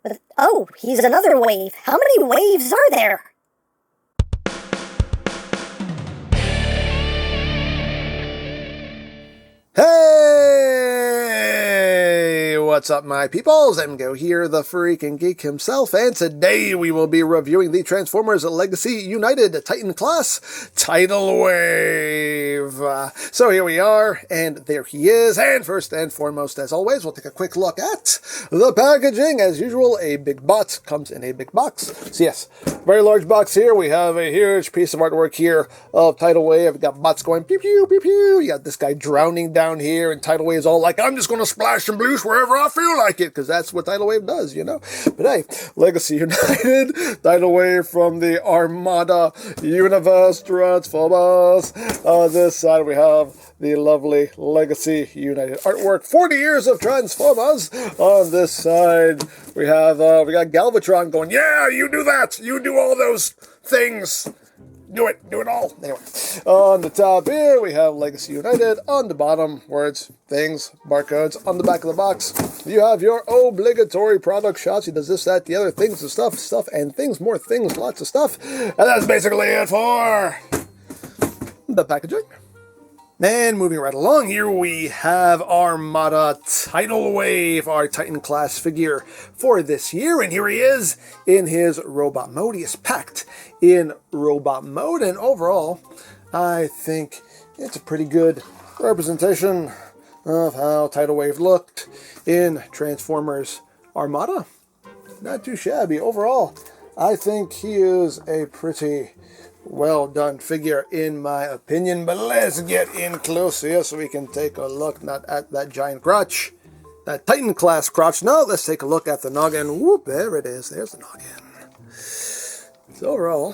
But, oh, he's another wave. How many waves are there? Hey! What's up, my peoples? EmGo here, the freaking geek himself, and today we will be reviewing the Transformers Legacy United Titan class Tidal Wave. So here we are, and there he is, and first and foremost, as always, we'll take a quick look at the packaging. As usual, a big bot comes in a big box. So yes, very large box here. We have a huge piece of artwork here of Tidal Wave. We've got bots going pew pew pew pew. You got this guy drowning down here, and Tidal Wave's all like, I'm just going to splash and bloosh wherever I feel like it, because that's what Tidal Wave does, you know? But hey, Legacy United, Tidal Wave from the Armada Universe Transformers. On this side we have the lovely Legacy United artwork, 40 years of Transformers. On this side we have, we got Galvatron going, yeah, you do that, you do all those things. Do it all. Anyway, on the top here, we have Legacy United. On the bottom, words, things, barcodes. On the back of the box, you have your obligatory product shots. He does this, that, the other, things, and stuff, and things, more things, lots of stuff. And that's basically it for the packaging. And moving right along here, we have Armada Tidal Wave, our Titan class figure for this year. And here he is in his robot mode. He is packed in robot mode. And overall, I think it's a pretty good representation of how Tidal Wave looked in Transformers Armada. Not too shabby. Overall, I think he is a pretty well done figure in my opinion, but let's get in close here so we can take a look not at that giant crotch, that Titan class crotch. No, let's take a look at the noggin. Whoop, there it is. There's the noggin. So overall,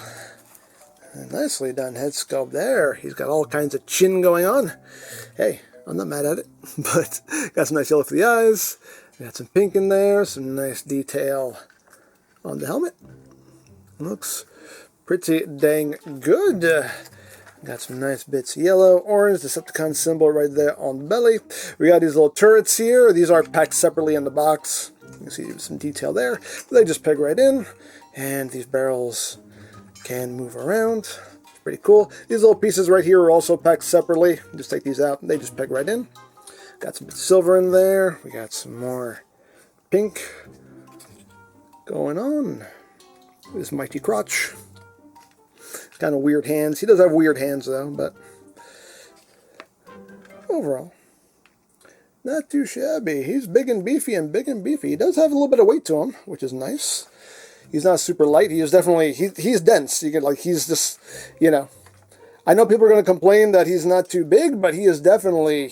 a nicely done head sculpt there. He's got all kinds of chin going on. Hey, I'm not mad at it, but got some nice yellow for the eyes. Got some pink in there, some nice detail on the helmet. Looks pretty dang good. Got some nice bits of yellow, orange, Decepticon symbol right there on the belly. We got these little turrets here. These are packed separately in the box. You can see some detail there. They just peg right in, and these barrels can move around. It's pretty cool. These little pieces right here are also packed separately. Just take these out, and they just peg right in. Got some bits of silver in there. We got some more pink going on. This mighty crotch. Kind of weird hands. He does have weird hands though, but overall, not too shabby. He's big and beefy and big and beefy. He does have a little bit of weight to him, which is nice. He's not super light. He is definitely, he's dense. You get like, he's just, you know, I know people are going to complain that he's not too big, but he is definitely,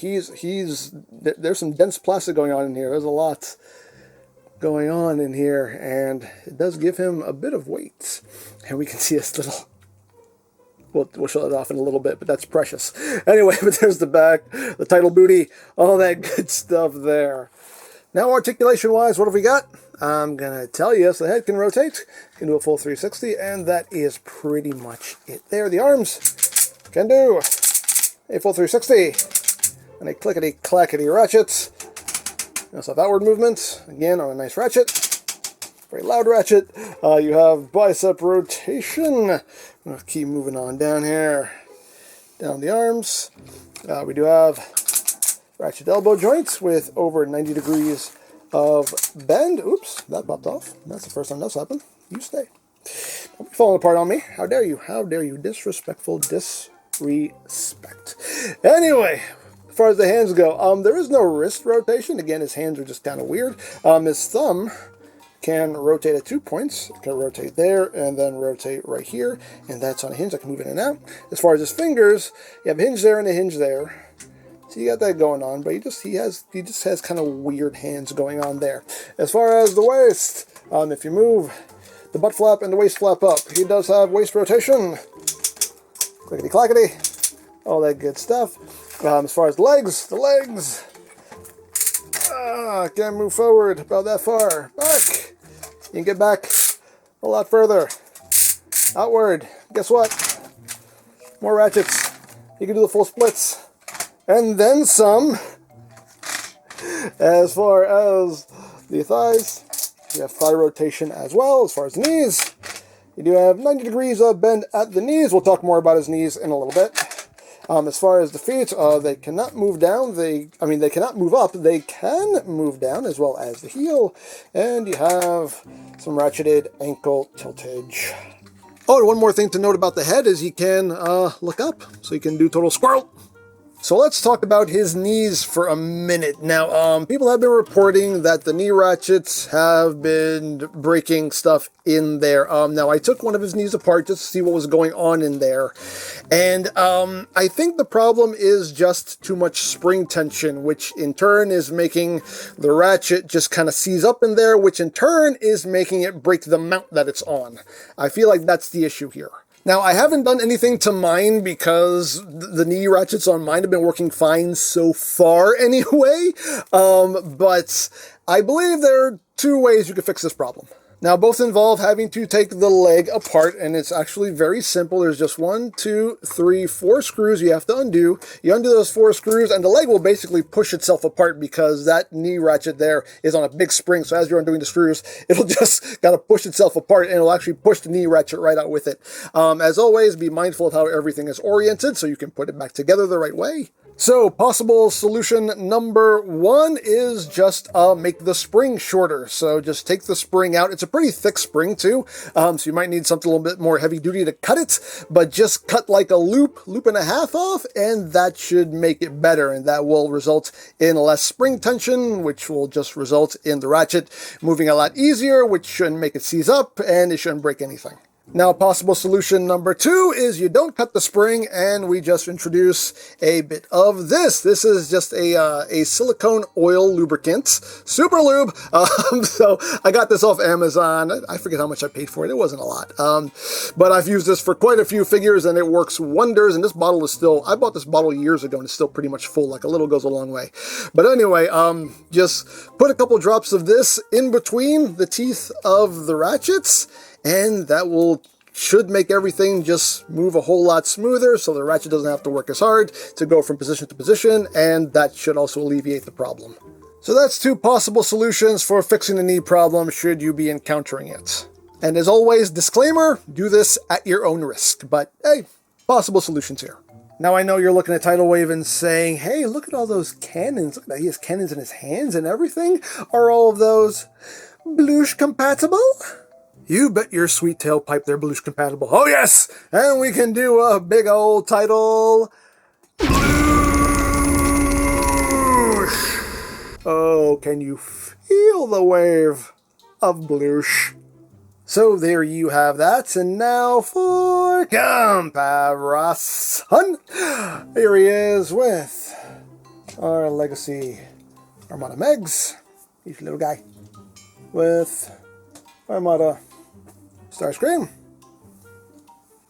there's some dense plastic going on in here. There's a lot going on in here, and it does give him a bit of weight. And we can see his little, we'll show that off in a little bit, but that's precious. Anyway, but there's the back, the title booty, all that good stuff there. Now, articulation-wise, what have we got? I'm going to tell you. So the head can rotate, can do a full 360, and that is pretty much it there. The arms can do a full 360, and a clickety-clackety ratchet. You also have outward movement, again, on a nice ratchet. Very loud ratchet. You have bicep rotation. I'll keep moving on down here. Down the arms. We do have ratchet elbow joints with over 90 degrees of bend. Oops, that popped off. That's the first time that's happened. You stay. Don't be falling apart on me. How dare you? How dare you? Disrespectful disrespect. Anyway, as far as the hands go, there is no wrist rotation. Again, his hands are just kind of weird. His thumb can rotate at 2 points. It can rotate there and then rotate right here, and that's on a hinge. I can move in and out. As far as his fingers, you have a hinge there and a hinge there. So you got that going on, but he just has kind of weird hands going on there. As far as the waist, if you move the butt flap and the waist flap up, he does have waist rotation. Clickety clackety, all that good stuff. As far as the legs, can't move forward about that far. Back. You can get back a lot further. Outward. Guess what? More ratchets. You can do the full splits. And then some. As far as the thighs, You have thigh rotation as well as far as the knees. You do have 90 degrees of bend at the knees. We'll talk more about his knees in a little bit. As far as the feet, they cannot move down. They cannot move up. They can move down as well as the heel. And you have some ratcheted ankle tiltage. Oh, and one more thing to note about the head is he can look up, so he can do total squirrel. So let's talk about his knees for a minute. Now, people have been reporting that the knee ratchets have been breaking stuff in there. Now, I took one of his knees apart just to see what was going on in there. And I think the problem is just too much spring tension, which in turn is making the ratchet just kind of seize up in there, which in turn is making it break the mount that it's on. I feel like that's the issue here. Now, I haven't done anything to mine because the knee ratchets on mine have been working fine so far anyway, but I believe there are two ways you can fix this problem. Now, both involve having to take the leg apart, and it's actually very simple. There's just 1, 2, 3, 4 screws you have to undo. You undo those 4 screws, and the leg will basically push itself apart because that knee ratchet there is on a big spring. So as you're undoing the screws, it'll just kind of push itself apart, and it'll actually push the knee ratchet right out with it. As always, be mindful of how everything is oriented so you can put it back together the right way. So, possible solution number 1 is just make the spring shorter. So just take the spring out. It's a pretty thick spring too, so you might need something a little bit more heavy duty to cut it, but just cut like a loop and a half off, and that should make it better, and that will result in less spring tension, which will just result in the ratchet moving a lot easier, which shouldn't make it seize up, and it shouldn't break anything. Now, possible solution number 2 is you don't cut the spring, and we just introduce a bit of this. This is just a silicone oil lubricant, super lube. So I got this off Amazon. I forget how much I paid for it. It wasn't a lot. But I've used this for quite a few figures, and it works wonders. And this bottle is still, I bought this bottle years ago, and it's still pretty much full. Like a little goes a long way. But anyway, just put a couple drops of this in between the teeth of the ratchets, and that should make everything just move a whole lot smoother, so the ratchet doesn't have to work as hard to go from position to position, and that should also alleviate the problem. So that's 2 possible solutions for fixing the knee problem should you be encountering it. And as always, disclaimer, do this at your own risk, but hey, possible solutions here. Now I know you're looking at Tidal Wave and saying, hey, look at all those cannons. Look at that, he has cannons in his hands and everything. Are all of those Blush compatible? You bet your sweet tailpipe they're Blush compatible. Oh yes! And we can do a big old Tidal Blush! Oh, can you feel the wave of Blush? So there you have that, and now for comparison. Here he is with our Legacy Armada Megs. He's a little guy. With Armada Starscream,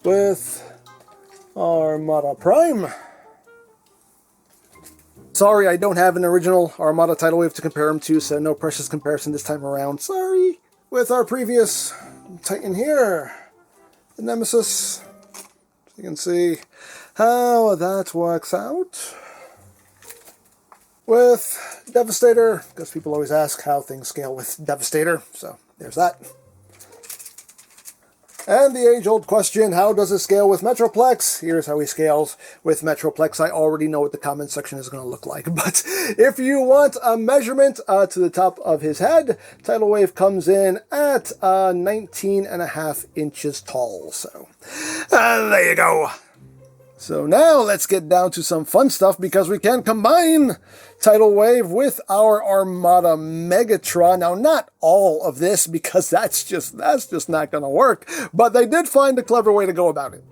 with Armada Prime. Sorry, I don't have an original Armada Tidal Wave to compare him to, so no precious comparison this time around. Sorry. With our previous Titan here, the Nemesis. So you can see how that works out. With Devastator, because people always ask how things scale with Devastator, so there's that. And the age-old question, how does it scale with Metroplex? Here's how he scales with Metroplex. I already know what the comment section is going to look like, but if you want a measurement to the top of his head, Tidal Wave comes in at 19.5 inches tall. So, there you go. So now let's get down to some fun stuff, because we can combine Tidal Wave with our Armada Megatron. Now, not all of this, because that's just not going to work, but they did find a clever way to go about it.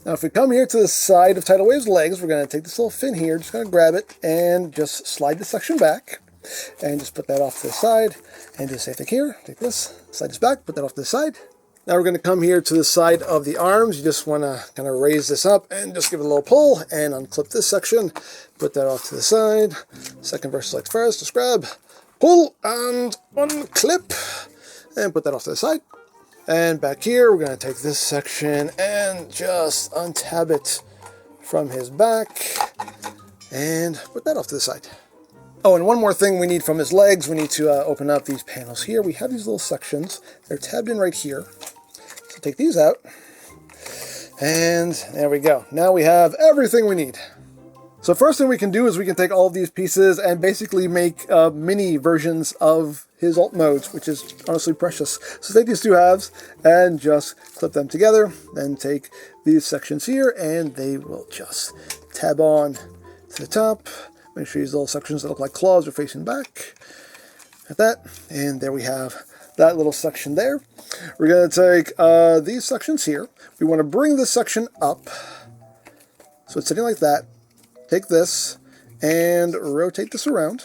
Now, if we come here to the side of Tidal Wave's legs, we're going to take this little fin here, just going to grab it, and just slide the section back, and just put that off to the side, and just say, here, take this, slide this back, put that off to the side. Now we're going to come here to the side of the arms. You just want to kind of raise this up and just give it a little pull and unclip this section. Put that off to the side. Second versus legs first. Just grab, pull, and unclip. And put that off to the side. And back here, we're going to take this section and just untab it from his back. And put that off to the side. Oh, and one more thing we need from his legs. We need to open up these panels here. We have these little sections. They're tabbed in right here. So take these out. And there we go. Now we have everything we need. So first thing we can do is we can take all of these pieces and basically make mini versions of his alt modes, which is honestly precious. So take these two halves and just clip them together. Then take these sections here and they will just tab on to the top. Make sure these little sections that look like claws are facing back. Like that. And there we have that little section there. We're going to take these sections here. We want to bring this section up. So it's sitting like that. Take this and rotate this around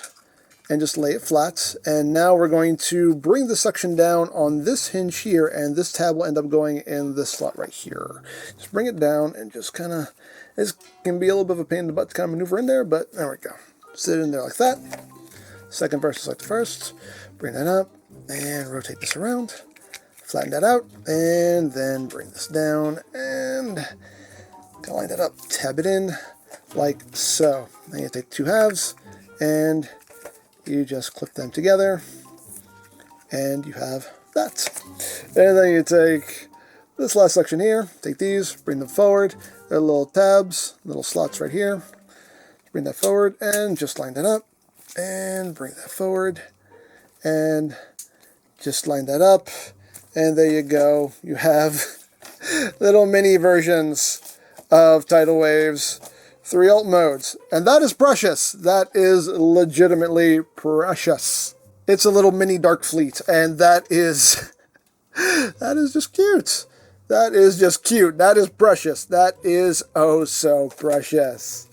and just lay it flat. And now we're going to bring the section down on this hinge here, and this tab will end up going in this slot right here. Just bring it down and just kind of, it can be a little bit of a pain in the butt to kind of maneuver in there, but there we go. Sit in there like that. Second versus like the first. Bring that up and rotate this around. Flatten that out and then bring this down and line that up. Tab it in. Like so. Then you take two halves and you just clip them together and you have that. And then you take this last section here, take these, bring them forward. There are little tabs, little slots right here. Bring that forward and just line that up and bring that forward and just line that up. And there you go. You have little mini versions of tidal waves. 3 alt modes. And that is precious. That is legitimately precious. It's a little mini Dark Fleet, and that is just cute. That is just cute. That is precious. That is oh so precious.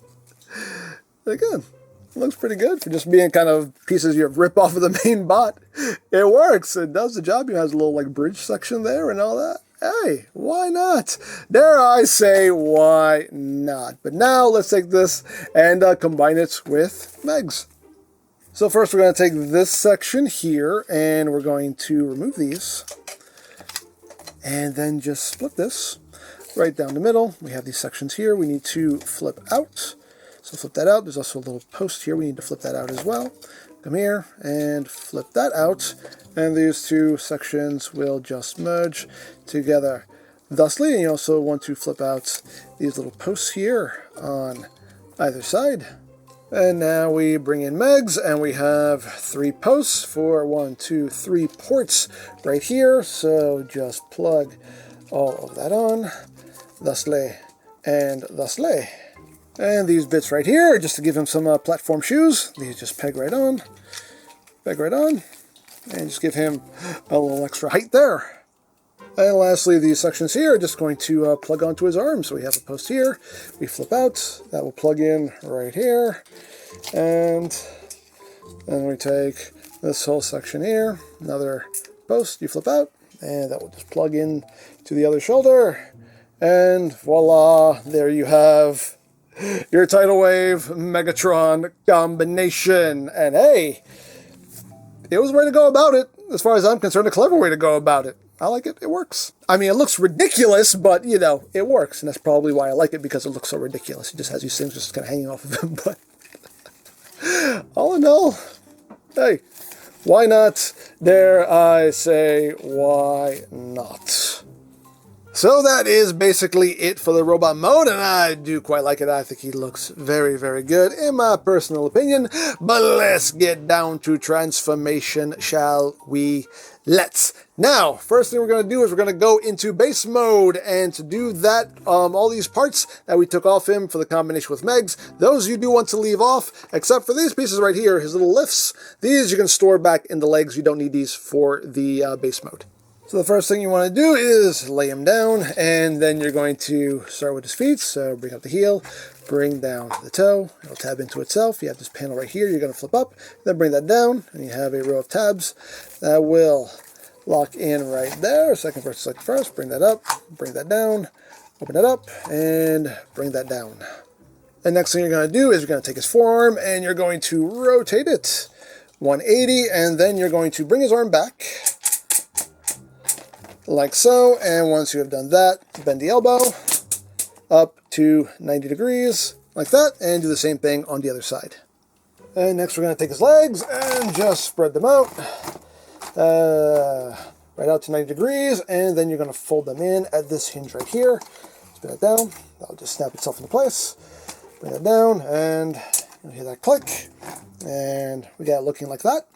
Again, it looks pretty good for just being kind of pieces you rip off of the main bot. It works. It does the job. It has a little like bridge section there and all that. Hey, why not? Dare I say, why not? But now let's take this and combine it with Megs. So first we're going to take this section here and we're going to remove these. And then just split this right down the middle. We have these sections here we need to flip out. So flip that out. There's also a little post here. We need to flip that out as well. Come here and flip that out. And these two sections will just merge together thusly. And you also want to flip out these little posts here on either side. And now we bring in Megs, and we have 3 posts for 1, 2, 3 ports right here. So just plug all of that on, thusly and thusly. And these bits right here, just to give him some platform shoes, these just peg right on, and just give him a little extra height there. And lastly, these sections here are just going to plug onto his arm. So we have a post here, we flip out, that will plug in right here, and then we take this whole section here, another post, you flip out, and that will just plug in to the other shoulder, and voila, there you have your tidal wave Megatron combination. And hey, it was a way to go about it. As far as I'm concerned, a clever way to go about it. I like it. It works. I mean, it looks ridiculous, but, you know, it works. And that's probably why I like it, because it looks so ridiculous. It just has these things just kind of hanging off of him. But all in all, hey, why not? Dare I say, why not? So that is basically it for the robot mode, and I do quite like it. I think he looks very, very good, in my personal opinion. But let's get down to transformation, shall we? Let's. Now, first thing we're going to do is we're going to go into base mode, and to do that, all these parts that we took off him for the combination with Megs, those you do want to leave off, except for these pieces right here, his little lifts. These you can store back in the legs. You don't need these for the base mode. So the first thing you want to do is lay him down, and then you're going to start with his feet. So bring up the heel, bring down the toe, it'll tab into itself. You have this panel right here, you're going to flip up, then bring that down, and you have a row of tabs that will lock in right there. Second versus like first, bring that up, bring that down, open it up, and bring that down. And next thing you're going to do is you're going to take his forearm, and you're going to rotate it 180, and then you're going to bring his arm back, like so, and once you have done that, bend the elbow up to 90 degrees, like that, and do the same thing on the other side. And next we're going to take his legs and just spread them out. Right out to 90 degrees, and then you're going to fold them in at this hinge right here. Spin it down. That'll just snap itself into place. Bring it down, and you'll hear that click. And we got it looking like that.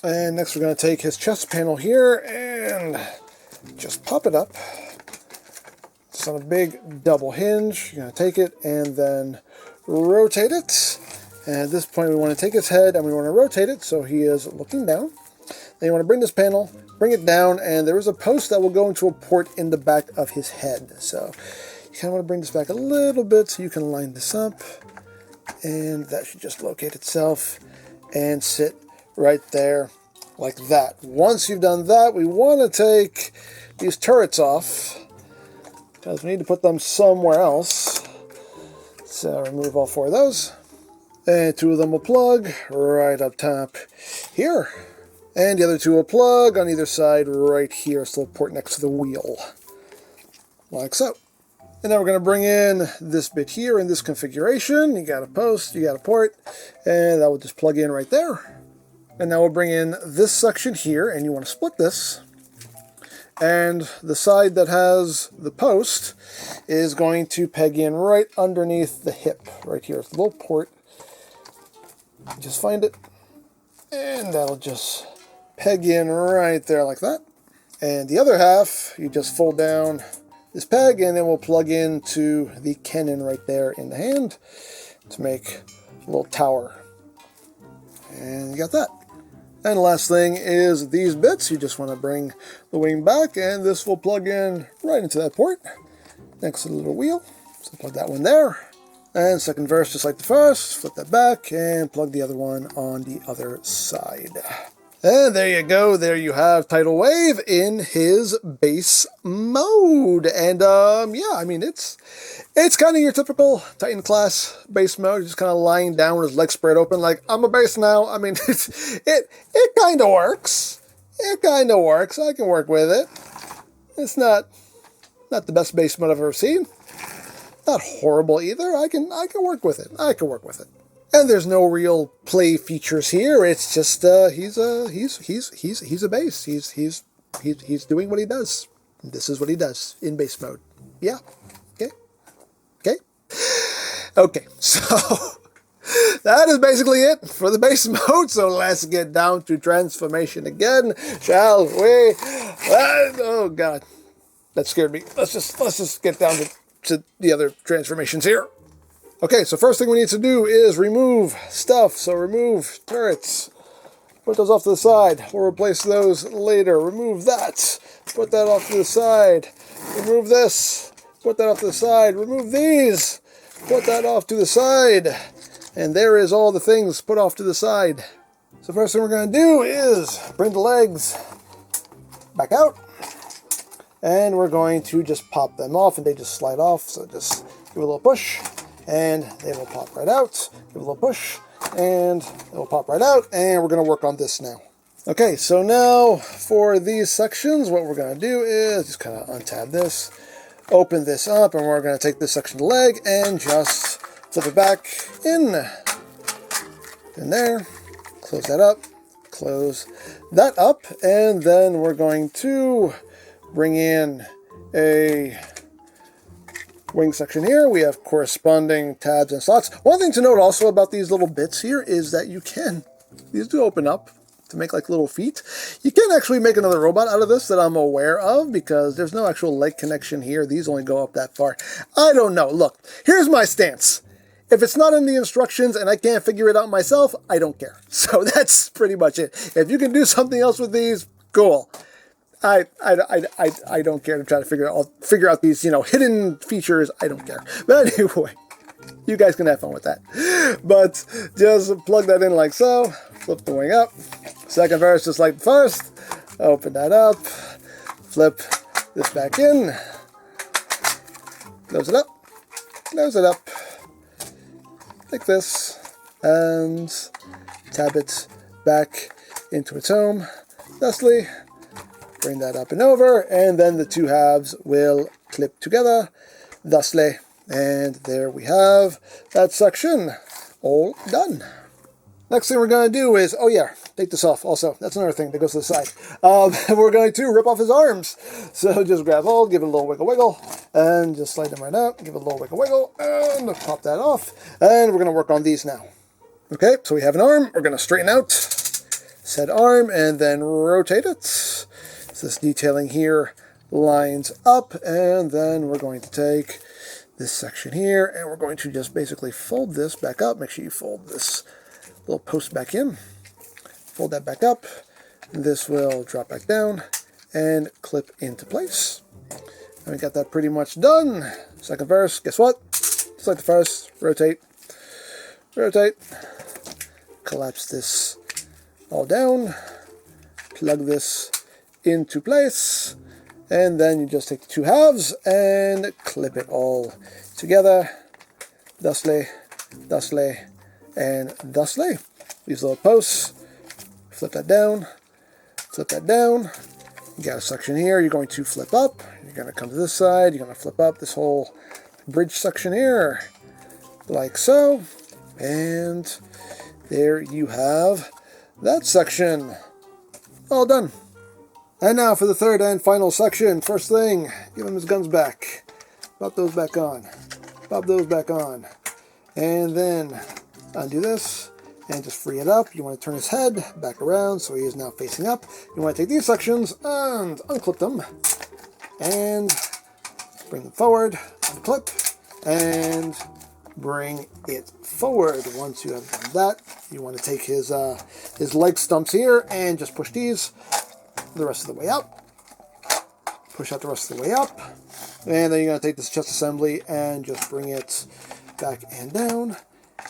And next we're going to take his chest panel here and just pop it up. It's on a big double hinge. You're going to take it and then rotate it. And at this point we want to take his head and we want to rotate it so he is looking down. Then you want to bring this panel, bring it down, and there is a post that will go into a port in the back of his head. So you kind of want to bring this back a little bit so you can line this up. And that should just locate itself and sit right there like that. Once you've done that, we want to take these turrets off because we need to put them somewhere else. So remove all 4 of those. And 2 of them will plug right up top here. And the other 2 will plug on either side right here. It's a little port next to the wheel. Like so. And now we're going to bring in this bit here in this configuration. You got a post, you got a port, and that will just plug in right there. And now we'll bring in this section here, and you want to split this. And the side that has the post is going to peg in right underneath the hip, right here. It's a little port. Just find it, and that'll just peg in right there like that. And the other half, you just fold down this peg, and then we'll plug into the cannon right there in the hand to make a little tower. And you got that. And the last thing is these bits. You just want to bring the wing back, and this will plug in right into that port next to the little wheel. So plug that one there. And second verse, just like the first, flip that back and plug the other one on the other side. And there you go. There you have Tidal Wave in his base mode. And yeah, I mean, it's kind of your typical Titan class base mode. Just kind of lying down with his legs spread open like, I'm a base now. I mean, it kind of works. It kind of works. I can work with it. It's not the best base mode I've ever seen. Not horrible either. I can work with it. I can work with it. And there's no real play features here. It's just he's a base. He's doing what he does. This is what he does in base mode. Yeah. Okay. So that is basically it for the base mode. So let's get down to transformation again, shall we? Oh God, that scared me. Let's just get down to the other transformations here. Okay, so first thing we need to do is remove stuff. So remove turrets. Put those off to the side. We'll replace those later. Remove that. Put that off to the side. Remove this. Put that off to the side. Remove these. Put that off to the side. And there is all the things put off to the side. So first thing we're going to do is bring the legs back out. And we're going to just pop them off, and they just slide off. So just give a little push, and they will pop right out. Give a little push, and it will pop right out. And we're going to work on this now. Okay, so now for these sections, what we're going to do is just kind of untab this, open this up, and we're going to take this section of the leg and just flip it back in there. Close that up. Close that up, and then we're going to bring in a wing section here. We have corresponding tabs and slots. One thing to note also about these little bits here is that these do open up to make like little feet. You can actually make another robot out of this that I'm aware of because there's no actual leg connection here. These only go up that far. I don't know. Look, here's my stance. If it's not in the instructions and I can't figure it out myself, I don't care. So that's pretty much it. If you can do something else with these, cool. I don't care to try to figure out these, hidden features. I don't care. But anyway, you guys can have fun with that. But just plug that in like so. Flip the wing up. Second verse just like the first. Open that up. Flip this back in. Close it up. Close it up. Like this. And tab it back into its home. Thusly. Bring that up and over, and then the two halves will clip together, thusly. And there we have that section all done. Next thing we're going to do is, oh yeah, take this off also. That's another thing that goes to the side. We're going to rip off his arms. So just grab hold, give it a little wiggle wiggle, and just slide them right out. Give it a little wiggle wiggle, and pop that off. And we're going to work on these now. Okay, so we have an arm. We're going to straighten out said arm and then rotate it. So this detailing here lines up, and then we're going to take this section here, and we're going to just basically fold this back up. Make sure you fold this little post back in. Fold that back up. This will drop back down and clip into place. And we got that pretty much done. Second verse, guess what? Just like the first, rotate, rotate. Collapse this all down. Plug this into place. And then you just take the two halves and clip it all together. Thusly, thusly, and thusly. These little posts. Flip that down. Flip that down. You got a section here. You're going to flip up. You're going to come to this side. You're going to flip up this whole bridge section here. Like so. And there you have that section. All done. And now for the third and final section. First thing, give him his guns back. Pop those back on. Pop those back on. And then undo this and just free it up. You want to turn his head back around so he is now facing up. You want to take these sections and unclip them. And bring them forward. Unclip. And bring it forward. Once you have done that, you want to take his leg stumps here and just push these the rest of the way up. Push out the rest of the way up. And then you're going to take this chest assembly and just bring it back and down.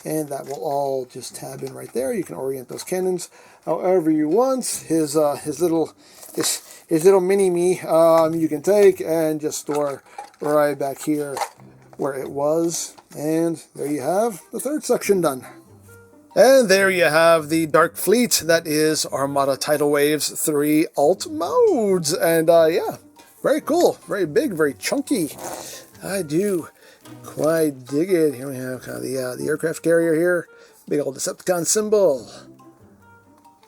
And that will all just tab in right there. You can orient those cannons however you want. His little mini-me you can take and just store right back here where it was. And there you have the third section done. And there you have the Dark Fleet. That is Armada Tidal Waves 3 alt modes. And yeah, very cool, very big, very chunky. I do quite dig it. Here we have kind of the aircraft carrier here. Big old Decepticon symbol.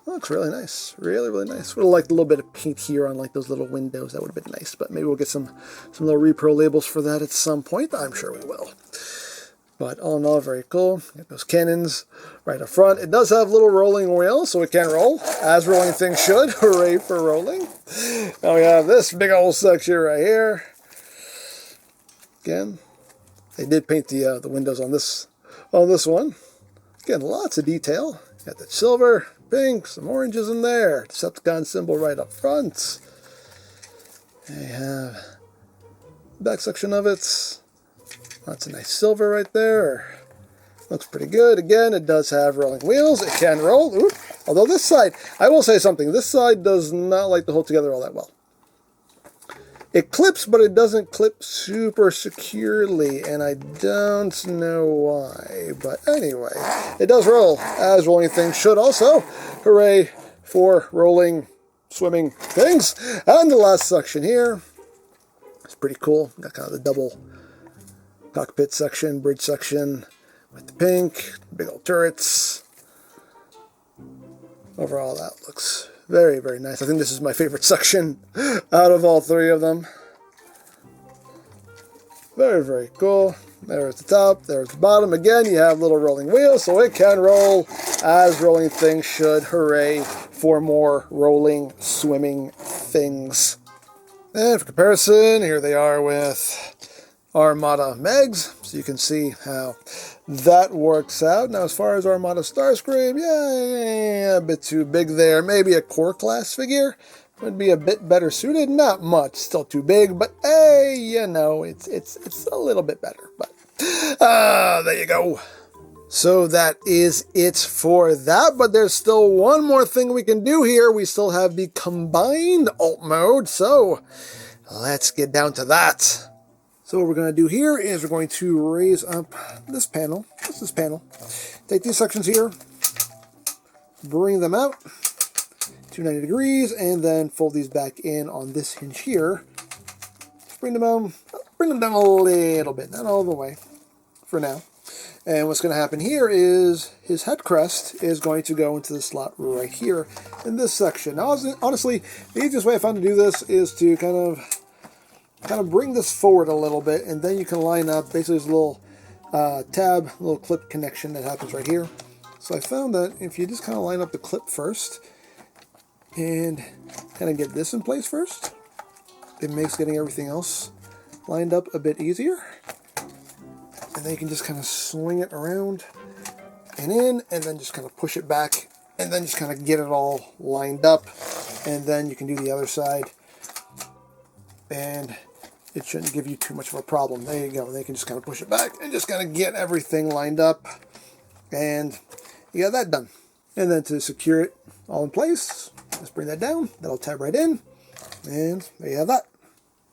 Looks really nice, really, really nice. Would have liked a little bit of paint here on like those little windows. That would have been nice, but maybe we'll get some little repro labels for that at some point. I'm sure we will. But all in all, very cool. Get those cannons right up front. It does have little rolling wheels, so it can roll, as rolling things should. Hooray for rolling. Now we have this big old section right here. Again, they did paint the windows on this one. Again, lots of detail. Got that silver, pink, some oranges in there. Decepticon symbol right up front. They have the back section of it. That's a nice silver right there. Looks pretty good. Again, it does have rolling wheels. It can roll. Ooh. Although this side, I will say something. This side does not like to hold together all that well. It clips, but it doesn't clip super securely, and I don't know why. But anyway, it does roll, as rolling things should also. Hooray for rolling, swimming things. And the last section here. It's pretty cool. Got kind of the double cockpit section, bridge section with the pink, big old turrets. Overall, that looks very, very nice. I think this is my favorite section out of all three of them. Very, very cool. There's the top, there's the bottom. Again, you have little rolling wheels, so it can roll as rolling things should. Hooray for more rolling, swimming things. And for comparison, here they are with Armada Megs, so you can see how that works out. Now, as far as Armada Starscream, yeah, a bit too big there. Maybe a core class figure would be a bit better suited. Not much, still too big, but hey, you know, it's a little bit better. But there you go. So that is it for that, but there's still one more thing we can do here. We still have the combined alt mode, so let's get down to that. So what we're going to do here is we're going to raise up this panel, this panel, take these sections here, bring them out to 90 degrees, and then fold these back in on this hinge here. Just bring them down a little bit, not all the way for now. And what's going to happen here is his head crest is going to go into the slot right here in this section. Now, honestly, the easiest way I found to do this is to kind of bring this forward a little bit, and then you can line up basically this little little clip connection that happens right here. So I found that if you just kind of line up the clip first and kind of get this in place first, it makes getting everything else lined up a bit easier. And then you can just kind of swing it around and in, and then just kind of push it back, and then just kind of get it all lined up. And then you can do the other side, and it shouldn't give you too much of a problem. There you go. They can just kind of push it back and just kind of get everything lined up, and you got that done. And then to secure it all in place, just bring that down. That'll tab right in, and there you have that.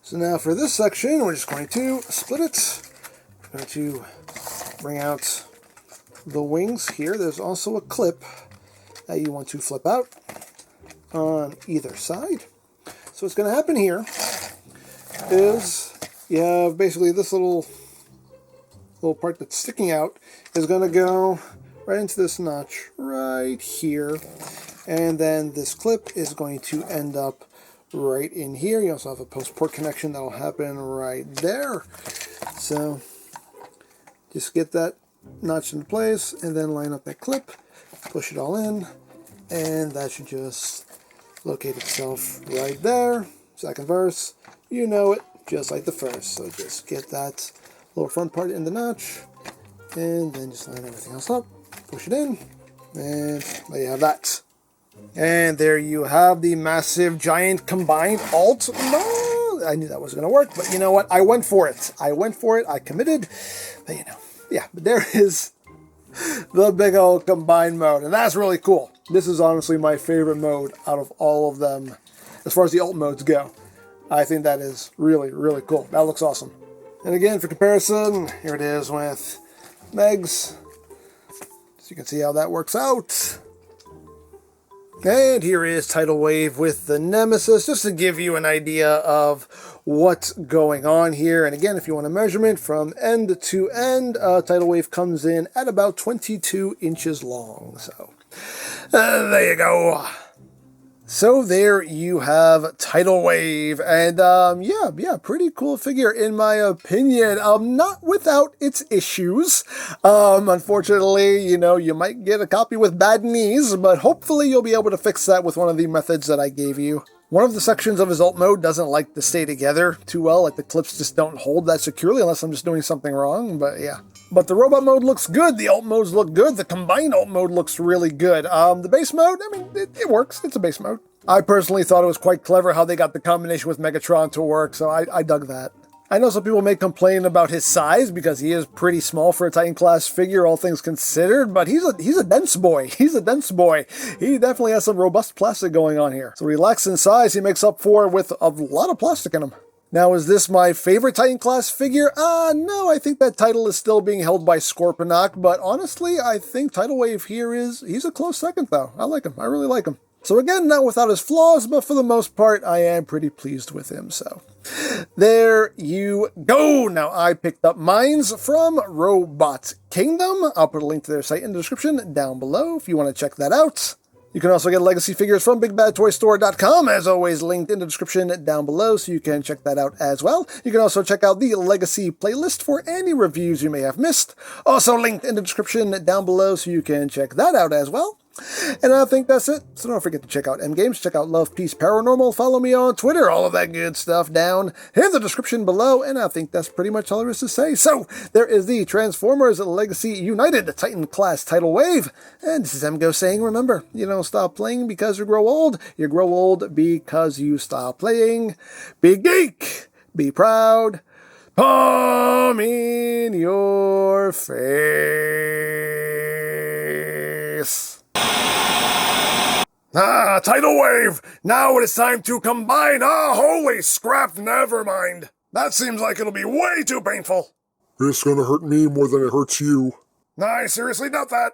So now for this section, we're just going to split it. We're going to bring out the wings here. There's also a clip that you want to flip out on either side. So what's going to happen here is you have basically this little part that's sticking out is going to go right into this notch right here, and then this clip is going to end up right in here. You also have a post-port connection that'll happen right there. So just get that notch into place and then line up that clip, push it all in, and that should just locate itself right there. Second verse, you know it, just like the first. So just get that little front part in the notch, and then just line everything else up, push it in, and there you have that. And there you have the massive, giant, combined alt. No, I knew that wasn't going to work, but you know what? I went for it. I committed. But you know, yeah, but there is the big old combined mode, and that's really cool. This is honestly my favorite mode out of all of them as far as the alt modes go. I think that is really, really cool. That looks awesome. And again, for comparison, here it is with Megs. So you can see how that works out. And here is Tidal Wave with the Nemesis, just to give you an idea of what's going on here. And again, if you want a measurement from end to end, Tidal Wave comes in at about 22 inches long. So there you go. So there you have Tidal Wave, and yeah, pretty cool figure in my opinion. Not without its issues. Unfortunately, you know, you might get a copy with bad knees, but hopefully you'll be able to fix that with one of the methods that I gave you. One of the sections of his alt mode doesn't like to stay together too well, like the clips just don't hold that securely unless I'm just doing something wrong, but yeah. But the robot mode looks good, the alt modes look good, the combined alt mode looks really good. The base mode, I mean, it works, it's a base mode. I personally thought it was quite clever how they got the combination with Megatron to work, so I dug that. I know some people may complain about his size because he is pretty small for a Titan class figure, all things considered, but he's a dense boy. He's a dense boy. He definitely has some robust plastic going on here. So relaxed in size, he makes up for it with a lot of plastic in him. Now, is this my favorite Titan class figure? No, I think that title is still being held by Scorponok, but honestly, I think Tidal Wave here he's a close second though. I like him. I really like him. So again, not without his flaws, but for the most part, I am pretty pleased with him. So there you go. Now, I picked up mines from Robot Kingdom. I'll put a link to their site in the description down below if you want to check that out. You can also get legacy figures from BigBadToyStore.com, as always linked in the description down below, so you can check that out as well. You can also check out the legacy playlist for any reviews you may have missed, also linked in the description down below, so you can check that out as well. And I think that's it. So don't forget to check out EmGo's, check out Love, Peace, Paranormal, follow me on Twitter, all of that good stuff down in the description below, and I think that's pretty much all there is to say. So there is the Transformers Legacy United Titan Class Tidal Wave, and this is EmGo saying, remember, you don't stop playing because you grow old because you stop playing. Be geek, be proud, palm in your face. Tidal Wave! Now it is time to combine! Holy scrap, never mind. That seems like it'll be way too painful. It's gonna hurt me more than it hurts you. I seriously doubt that.